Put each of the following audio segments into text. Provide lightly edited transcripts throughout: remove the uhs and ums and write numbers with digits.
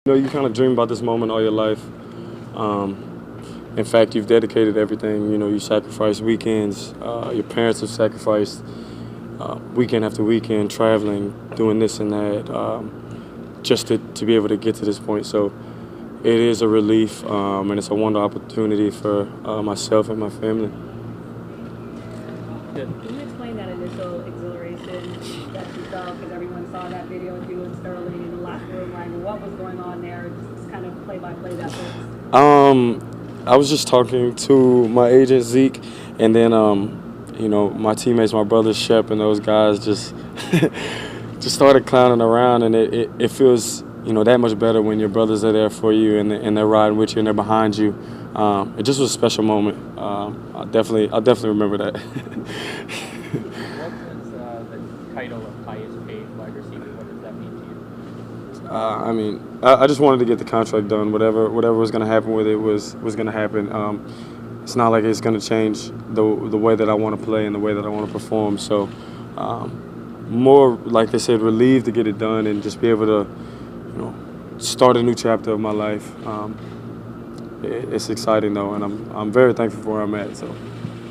You know, you kind of dream about this moment all your life. In fact, you've dedicated everything. You know, you sacrificed weekends. Your parents have sacrificed weekend after weekend, traveling, doing this and that, just to be able to get to this point. So it is a relief, and it's a wonderful opportunity for myself and my family. Can you explain that initial exhilaration that you felt because everyone saw that video of you and Sterling in the locker room? Like, what was going on there? Just kind of play by play that was. I was just talking to my agent Zeke, and then you know, my teammates, my brother Shep, and those guys just just started clowning around, and it feels, you know, that much better when your brothers are there for you and they're riding with you and they're behind you. It just was a special moment. I'll definitely remember that. What does the title of highest paid wide receiver, what does that mean to you? I mean, I just wanted to get the contract done. Whatever was going to happen with it was going to happen. It's not like it's going to change the way that I want to play and the way that I want to perform. So, more like they said, relieved to get it done and just be able to, you know, start a new chapter of my life. It's exciting though, and I'm very thankful for where I'm at. So.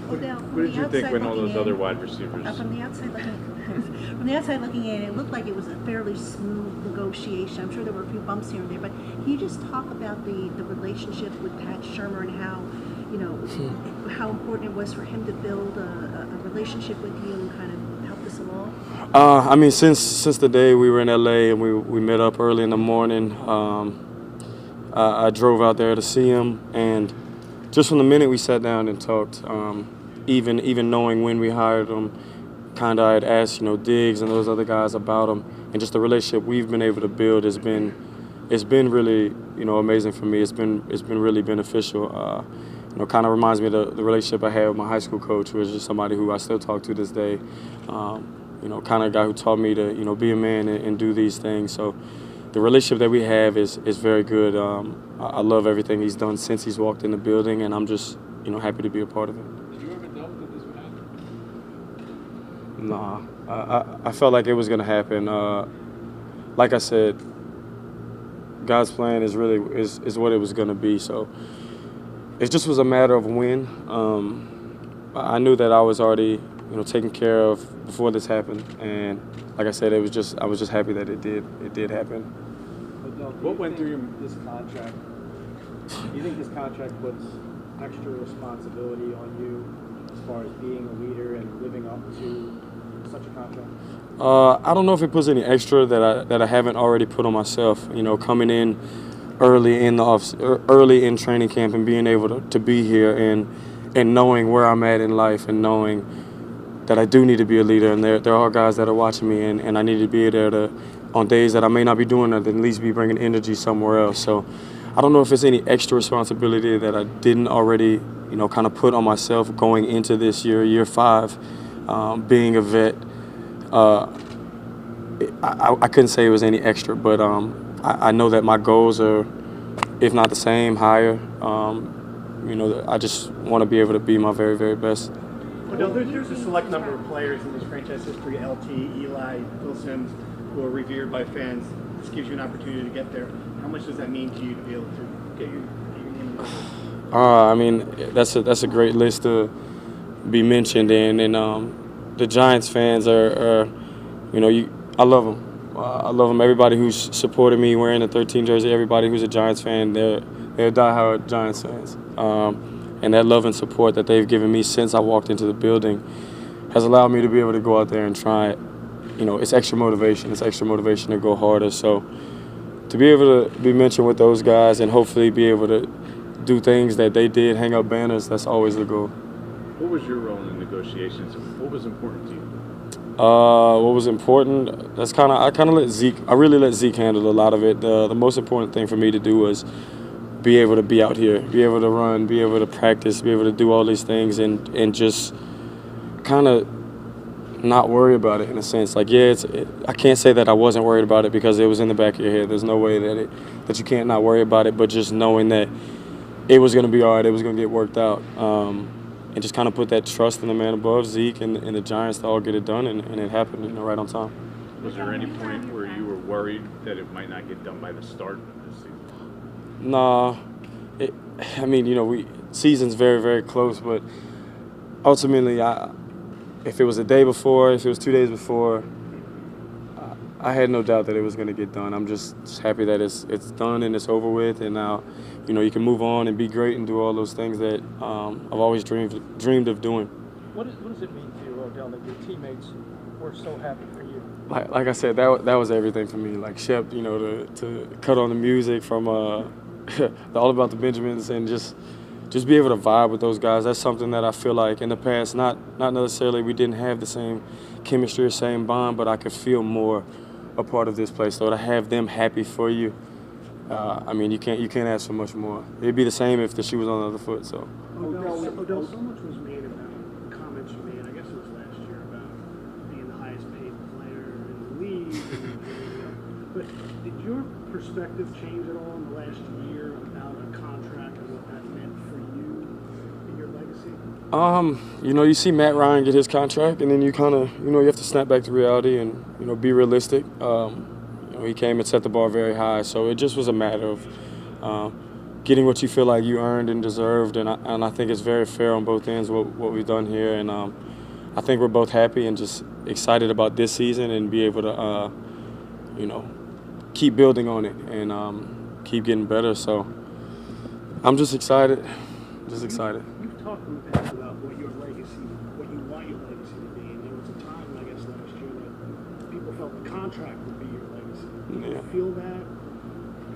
Odell, What did you think when all those other wide receivers? From the outside looking, from the outside looking in, it looked like it was a fairly smooth negotiation. I'm sure there were a few bumps here and there, but can you just talk about the relationship with Pat Shermer and how, you know, how important it was for him to build a relationship with you and kind of help this along? I mean, since the day we were in LA and we met up early in the morning, I drove out there to see him, and just from the minute we sat down and talked, even knowing when we hired him, kind of I had asked, you know, Diggs and those other guys about him, and just the relationship we've been able to build has been, it's been really, you know, amazing for me. It's been really beneficial. You know, kind of reminds me of the relationship I had with my high school coach, who was just somebody who I still talk to this day. You know, kind of guy who taught me to, you know, be a man and do these things. So the relationship that we have is very good. I love everything he's done since he's walked in the building, and I'm just, you know, happy to be a part of it. Did you ever doubt that this would happen? Nah, I felt like it was going to happen. Like I said, God's plan is what it was going to be. So it just was a matter of when. I knew that I was already, you know, taken care of before this happened, and like I said, I was just happy that it did happen. What went through your? This contract? Do you think this contract puts extra responsibility on you as far as being a leader and living up to such a contract? I don't know if it puts any extra that I haven't already put on myself. You know, coming in early in early in training camp and being able to be here and knowing where I'm at in life and knowing that I do need to be a leader, and there are guys that are watching me, and I need to be there to, on days that I may not be doing that, at least be bringing energy somewhere else. So I don't know if it's any extra responsibility that I didn't already, you know, kind of put on myself going into this year 5, being a vet. I couldn't say it was any extra, but I know that my goals are, if not the same, higher. You know, I just want to be able to be my very, very best. Odell, there's a select number of players in this franchise history, LT, Eli, Phil Simms, who are revered by fans. This gives you an opportunity to get there. How much does that mean to you to be able to get your name in the list? I mean, that's a great list to be mentioned in, and the Giants fans are you know, I love them. I love them. Everybody who's supported me wearing the 13 jersey, everybody who's a Giants fan, they're diehard Giants fans. And that love and support that they've given me since I walked into the building has allowed me to be able to go out there and try it. You know, it's extra motivation. It's extra motivation to go harder. So to be able to be mentioned with those guys and hopefully be able to do things that they did, hang up banners, that's always the goal. What was your role in the negotiations? What was important to you? What was important? I really let Zeke handle a lot of it. The most important thing for me to do was be able to be out here, be able to run, be able to practice, be able to do all these things, and just kind of not worry about it in a sense. Like, yeah, I can't say that I wasn't worried about it because it was in the back of your head. There's no way that you can't not worry about it, but just knowing that it was going to be all right, it was going to get worked out, and just kind of put that trust in the man above, Zeke, and the Giants to all get it done, and it happened, you know, right on time. Was there any point where you were worried that it might not get done by the start of the season? Nah, I mean, season's very, very close, but ultimately, if it was a day before, if it was 2 days before, I had no doubt that it was going to get done. I'm just happy that it's done and it's over with, and now, you can move on and be great and do all those things that I've always dreamed of doing. What does it mean to you, Odell, that your teammates were so happy for you? Like I said, that was everything for me. Like Shep, to cut on the music from the All About the Benjamins and just be able to vibe with those guys. That's something that I feel like in the past, not necessarily we didn't have the same chemistry or same bond, but I could feel more a part of this place. So to have them happy for you, I mean, you can't ask for much more. It'd be the same if the shoe was on the other foot. So. Odell, so much was made about comments you made, I guess it was last year, about being the highest paid player in the league. But did your perspective change at all in the last year about a contract and what that meant for you and your legacy? You see Matt Ryan get his contract, and then you kind of, you have to snap back to reality and, be realistic. He came and set the bar very high, so it just was a matter of getting what you feel like you earned and deserved, and I think it's very fair on both ends what we've done here, and I think we're both happy and just excited about this season and be able to, keep building on it and keep getting better. So I'm just excited, You've talked in the past about what your legacy, what you want your legacy to be, and there was a time, I guess, last year that people felt the contract would be your legacy. Do you feel that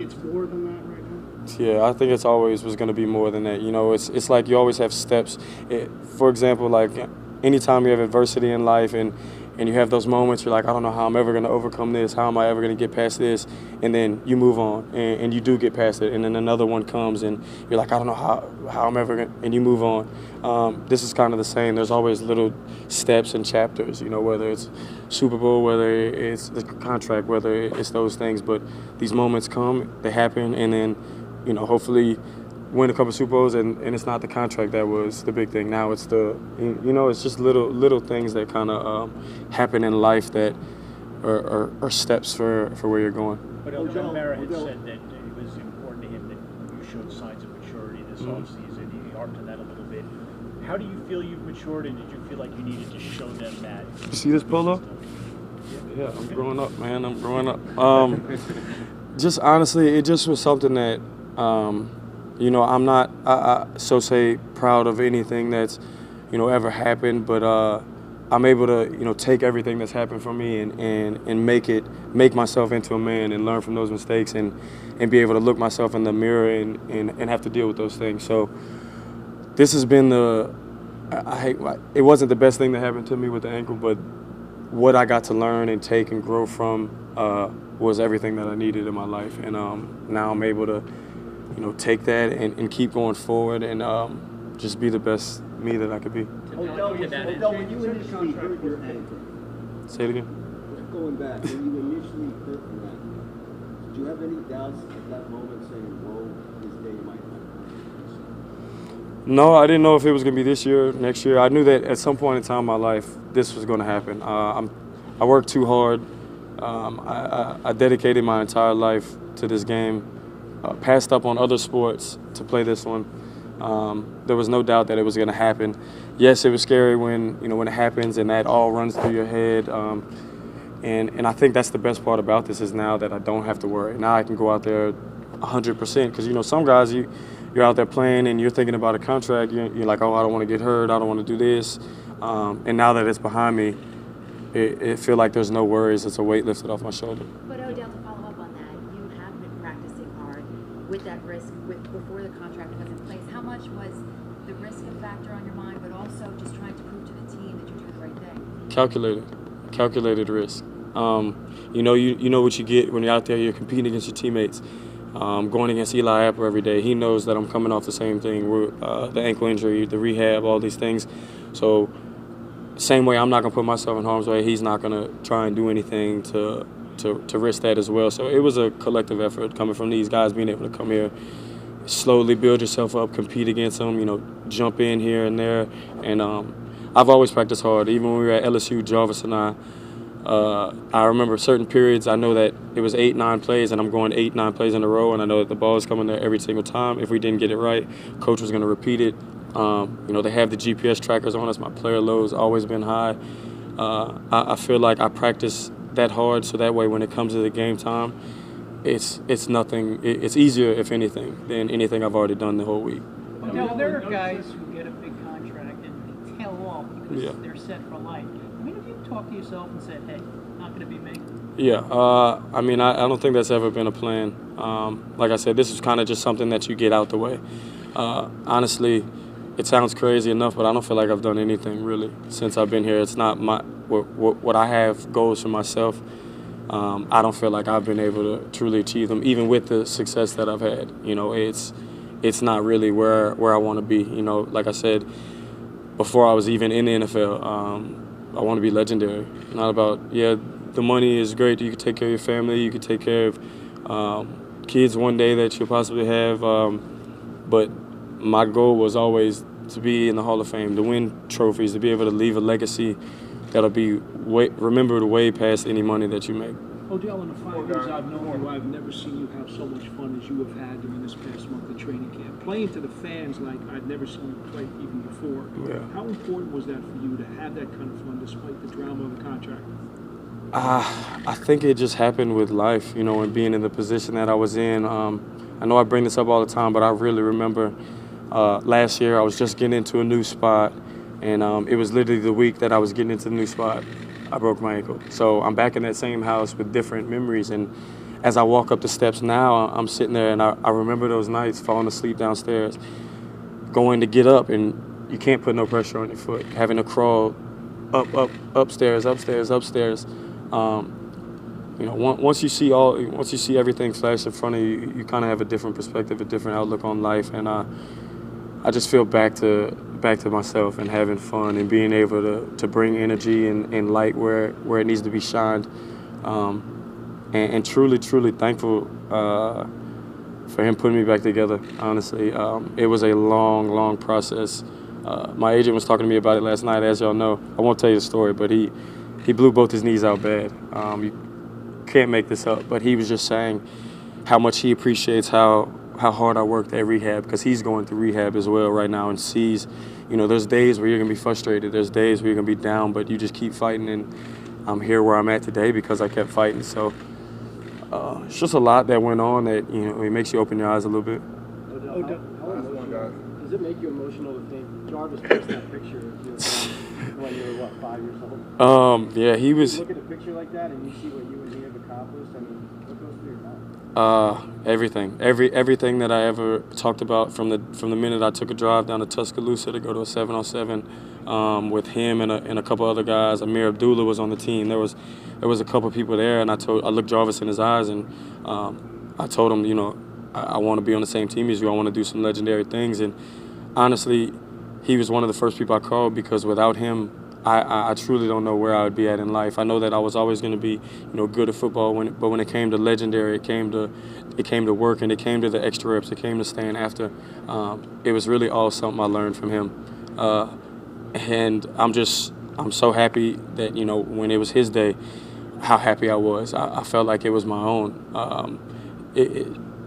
it's more than that right now? Yeah, I think it's always was going to be more than that. It's like you always have steps. For example, like anytime you have adversity in life and you have those moments, you're like, I don't know how I'm ever going to overcome this. How am I ever going to get past this? And then you move on, and you do get past it. And then another one comes, and you're like, I don't know how I'm ever going to, and you move on. This is kind of the same. There's always little steps and chapters, whether it's Super Bowl, whether it's the contract, whether it's those things. But these moments come, they happen, and then, hopefully win a couple Super Bowls, and it's not the contract that was the big thing. Now it's it's just little things that kind of happen in life that are steps for where you're going. But Odell Mara had said that it was important to him that you showed signs of maturity this offseason. He harped on that a little bit. How do you feel you've matured, and did you feel like you needed to show them that? You see this polo? Yeah, I'm growing up, man. I'm growing up. Just honestly, it just was something that I'm not so proud of anything that's ever happened, but I'm able to take everything that's happened for me and make myself into a man and learn from those mistakes and be able to look myself in the mirror and have to deal with those things. So this has been it wasn't the best thing that happened to me with the ankle, but what I got to learn and take and grow from was everything that I needed in my life, and now I'm able to take that and keep going forward and just be the best me that I could be. Odell, when you initially hurt your ankle, Say it again. going back, when you initially hurt your ankle, did you have any doubts at that moment saying, whoa, this day might not come? No, I didn't know if it was going to be this year, next year. I knew that at some point in time in my life, this was going to happen. I worked too hard. I dedicated my entire life to this game. Passed up on other sports to play this one. There was no doubt that it was going to happen. Yes, it was scary when it happens and that all runs through your head. And I think that's the best part about this is now that I don't have to worry. Now I can go out there 100% because some guys you're out there playing and you're thinking about a contract. You're like, oh, I don't want to get hurt. I don't want to do this. And now that it's behind me, it feels like there's no worries. It's a weight lifted off my shoulder. But Odell, to follow up on that, you have been practicing hard with that risk before the contract was in place. How much was the risk a factor on your mind, but also just trying to prove to the team that you're doing the right thing? Calculated risk. You know what you get when you're out there. You're competing against your teammates. Going against Eli Apple every day. He knows that I'm coming off the same thing. The ankle injury, the rehab, all these things. So same way I'm not going to put myself in harm's way, he's not going to try and do anything to risk that as well. So it was a collective effort coming from these guys, being able to come here, slowly build yourself up, compete against them, jump in here and there. And I've always practiced hard. Even when we were at LSU, Jarvis and I, I remember certain periods. I know that it was 8, 9 plays, and I'm going 8, 9 plays in a row, and I know that the ball is coming there every single time. If we didn't get it right, coach was going to repeat it. They have the GPS trackers on us. My player load's always been high. I feel like I practice that hard, so that way when it comes to the game time, it's nothing. It's easier, if anything, than anything I've already done the whole week. Now, there are guys who get a big contract and they tail off because they're set for life. I mean, have you talked to yourself and said, hey, not going to be me? Yeah, I don't think that's ever been a plan. Like I said, this is kind of just something that you get out the way. Honestly, it sounds crazy enough, but I don't feel like I've done anything really since I've been here. It's not what I have goals for myself. I don't feel like I've been able to truly achieve them, even with the success that I've had. It's not really where I want to be. Like I said before, I was even in the NFL. I want to be legendary. Not about the money is great. You can take care of your family. You can take care of kids one day that you'll possibly have. But my goal was always to be in the Hall of Fame, to win trophies, to be able to leave a legacy that'll be remembered way past any money that you make. Odell, in the 5 years I've known you, I've never seen you have so much fun as you have had during this past month of training camp. Playing to the fans like I've never seen you play even before. Yeah. How important was that for you to have that kind of fun despite the drama of the contract? I think it just happened with life, and being in the position that I was in. I know I bring this up all the time, but I really remember last year I was just getting into a new spot, and it was literally the week that I was getting into the new spot, I broke my ankle. So I'm back in that same house with different memories, and as I walk up the steps now, I'm sitting there, and I remember those nights falling asleep downstairs, going to get up, and you can't put no pressure on your foot, having to crawl upstairs. Once you see everything flash in front of you, you kind of have a different perspective, a different outlook on life, and I just feel back to myself and having fun and being able to bring energy and light where it needs to be shined, and truly thankful for him putting me back together. Honestly, it was a long process. My agent was talking to me about it last night. As y'all know, I won't tell you the story, but he blew both his knees out bad. You can't make this up, but he was just saying how much he appreciates how hard I worked at rehab, because he's going through rehab as well right now, and sees, there's days where you're going to be frustrated. There's days where you're going to be down, but you just keep fighting, and I'm here where I'm at today because I kept fighting. So it's just a lot that went on that, it makes you open your eyes a little bit. Odell, Does it make you emotional to think Jarvis takes that picture of you when you were, 5 years old? Yeah, he was. You look at a picture like that and you see what you and he have accomplished. I mean, what goes through your mind? Everything. Everything that I ever talked about from the minute I took a drive down to Tuscaloosa to go to a 7-on-7 with him and a couple other guys. Amir Abdullah was on the team. There was a couple people there, and I looked Jarvis in his eyes, and I told him, I want to be on the same team as you. I want to do some legendary things. And honestly, he was one of the first people I called, because without him, I truly don't know where I would be at in life. I know that I was always going to be, good at football, but when it came to legendary, it came to work, and it came to the extra reps, it came to staying after. It was really all something I learned from him, and I'm so happy that when it was his day, how happy I was. I felt like it was my own.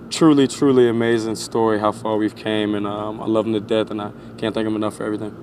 Truly amazing story how far we've came, and I love him to death, and I can't thank him enough for everything.